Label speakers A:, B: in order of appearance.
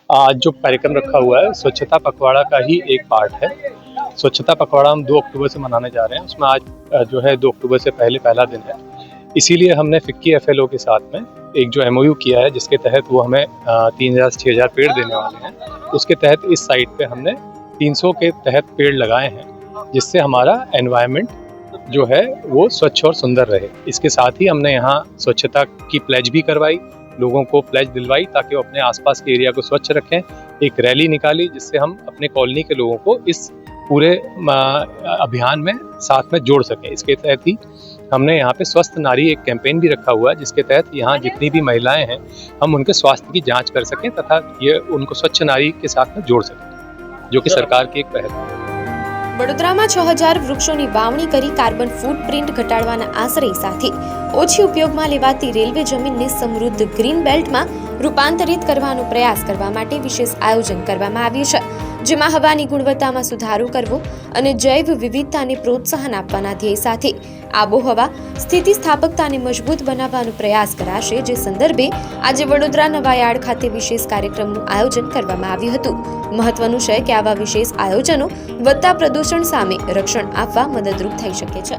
A: आज जो कार्यक्रम रखा हुआ है स्वच्छता पखवाड़ा का ही एक पार्ट है। स्वच्छता पखवाड़ा हम 2 अक्टूबर से मनाने जा रहे हैं। उसमें आज जो है 2 अक्टूबर से पहले पहला दिन है। इसीलिए हमने फिक्की एफएलओ के साथ में एक जो एमओयू किया है, जिसके तहत वो हमें 3000 से 6000 पेड़ देने वाले हैं। उसके तहत इस साइट पे हमने 300 के तहत पेड़ लगाए हैं, जिससे हमारा एनवायरनमेंट जो है वो स्वच्छ और सुंदर रहे। इसके साथ ही हमने यहाँ स्वच्छता की प्लेज भी करवाई, लोगों को प्लेज दिलवाई ताकि वो अपने आसपास के एरिया को स्वच्छ रखें। एक रैली निकाली जिससे हम अपने कॉलोनी के लोगों को इस पूरे अभियान में साथ में जोड़ सकें। इसके तहत ही हमने यहाँ पे स्वस्थ नारी एक कैंपेन भी रखा हुआ है, जिसके तहत यहाँ जितनी भी महिलाएं हैं हम उनके स्वास्थ्य की जांच कर सकें तथा ये उनको स्वच्छ नारी के साथ में जोड़ सकें, जो कि सरकार की एक पहल है।
B: વડોદરામાં 6000 વૃક્ષોની વાવણી કરી કાર્બન ફૂટપ્રિન્ટ ઘટાડવાના આશય સાથે ઓછી ઉપયોગમાં લેવાતી રેલવે જમીનને સમૃદ્ધ ગ્રીન બેલ્ટમાં રૂપાંતરિત કરવાનો પ્રયાસ કરવા માટે વિશેષ આયોજન કરવામાં આવ્યું છે, જેમાં હવાની ગુણવત્તામાં સુધારો કરવો અને જૈવ વિવિધતાને પ્રોત્સાહન આપવાના ધ્યેય સાથે આબોહવા સ્થિતિસ્થાપકતાને મજબૂત બનાવવાનો પ્રયાસ કરાશે। જે સંદર્ભે આજે વડોદરા નવાયાર્ડ ખાતે વિશેષ કાર્યક્રમનું આયોજન કરવામાં આવ્યું હતું। મહત્વનું છે કે આવા વિશેષ આયોજનો વધતા પ્રદૂષણ સામે રક્ષણ આપવા મદદરૂપ થઈ શકે છે।